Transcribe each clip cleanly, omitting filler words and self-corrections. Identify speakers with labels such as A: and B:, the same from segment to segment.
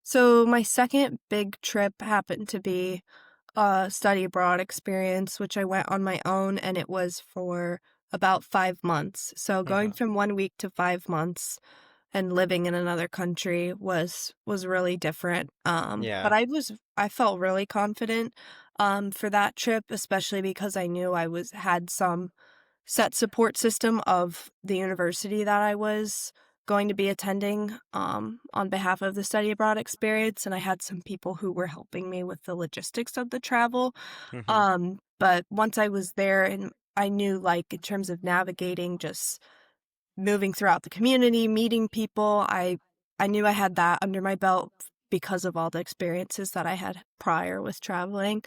A: So my second big trip happened to be a study abroad experience, which I went on my own, and it was for about 5 months. So going
B: Mhm.
A: from 1 week to 5 months and living in another country was really different. But
B: Yeah.
A: I felt really confident for that trip, especially because I knew I was had some set support system of the university that I was going to be attending on behalf of the study abroad experience, and I had some people who were helping me with the logistics of the travel.
B: Mhm.
A: But once I was there and I knew, like, in terms of navigating just moving throughout the community, meeting people, I knew I had that under my belt because of all the experiences that I had prior with traveling.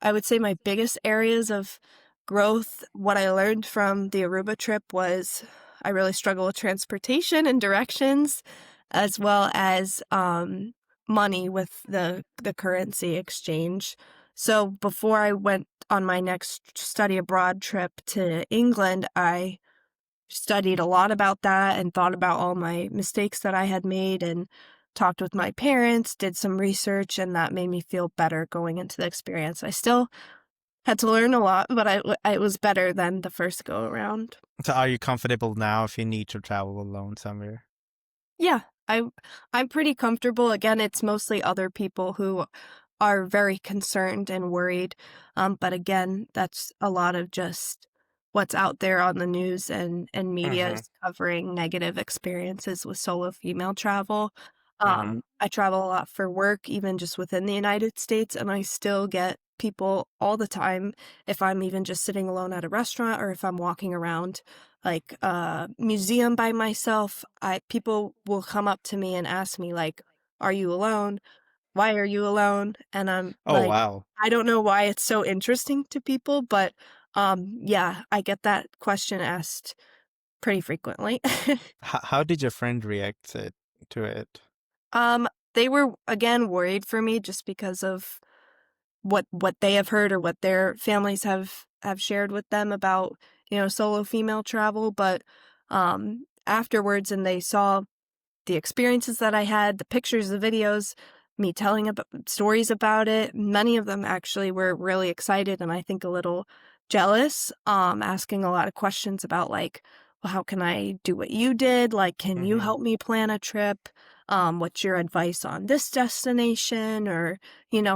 A: I would say my biggest areas of growth, what I learned from the Aruba trip was I really struggle with transportation and directions, as well as money with the currency exchange. So before I went on my next study abroad trip to England, I studied a lot about that and thought about all my mistakes that I had made and talked with my parents, did some research, and that made me feel better going into the experience. I still had to learn a lot, but it was better than the first go around.
B: So are you comfortable now if you need to travel alone somewhere?
A: Yeah, I'm pretty comfortable. Again, it's mostly other people who are very concerned and worried. But again, that's a lot of just what's out there on the news and media
B: Mhm.
A: is covering negative experiences with solo female travel.
B: Mhm.
A: I travel a lot for work, even just within the United States, and I still get people all the time if I'm even just sitting alone at a restaurant or if I'm walking around like a museum by myself. I People will come up to me and ask me like, "Are you alone? Why are you alone?" And I'm
B: Oh,
A: like,
B: wow.
A: I don't know why it's so interesting to people, but yeah, I get that question asked pretty frequently.
B: How did your friend react to it?
A: um they were again worried for me just because of what they have heard or what their families have shared with them about, solo female travel, but afterwards and they saw the experiences that I had, the pictures, the videos, me telling about stories about it. Many of them actually were really excited and I think a little jealous, asking a lot of questions about like, well, how can I do what you did? Like, can you
B: Mhm.
A: help me plan a trip? What's your advice on this destination? Or,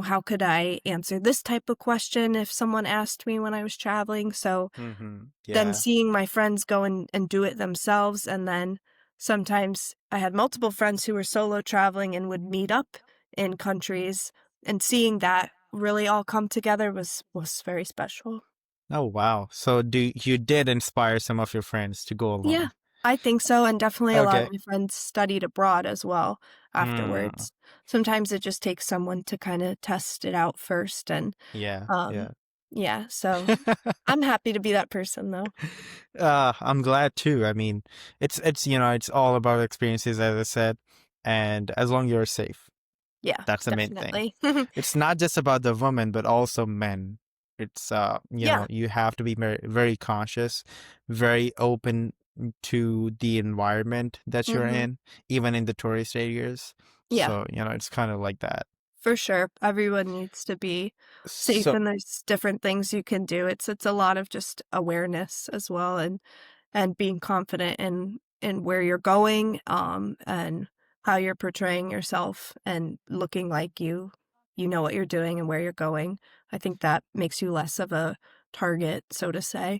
A: how could I answer this type of question if someone asked me when I was traveling? So,
B: Mhm.
A: then
B: Yeah.
A: seeing my friends go and do it themselves, and then sometimes I had multiple friends who were solo traveling and would meet up in countries, and seeing that really all come together was very special.
B: Oh, wow. So you did inspire some of your friends to go
A: Yeah,
B: alone?
A: I think so, and definitely a lot of
B: Okay.
A: my friends studied abroad as well
B: Mm.
A: afterwards. Sometimes it just takes someone to kinda test it out first and,
B: Yeah,
A: um,
B: yeah.
A: yeah, so I'm happy to be that person, though.
B: I'm glad too. I mean, it's all about experiences, as I said, and as long you're safe,
A: Yeah,
B: that's the main thing.
A: definitely.
B: It's not just about the woman, but also men.
A: Yeah,
B: You have to be very, very conscious, very open to the environment that you're
A: mhm,
B: in, even in the tourist areas.
A: yeah.
B: So, it's kind of like that.
A: For sure. Everyone needs to be safe,
B: So,
A: and there's different things you can do. It's a lot of just awareness as well and being confident in where you're going, and how you're portraying yourself and looking like you know what you're doing and where you're going. I think that makes you less of a target, so to say.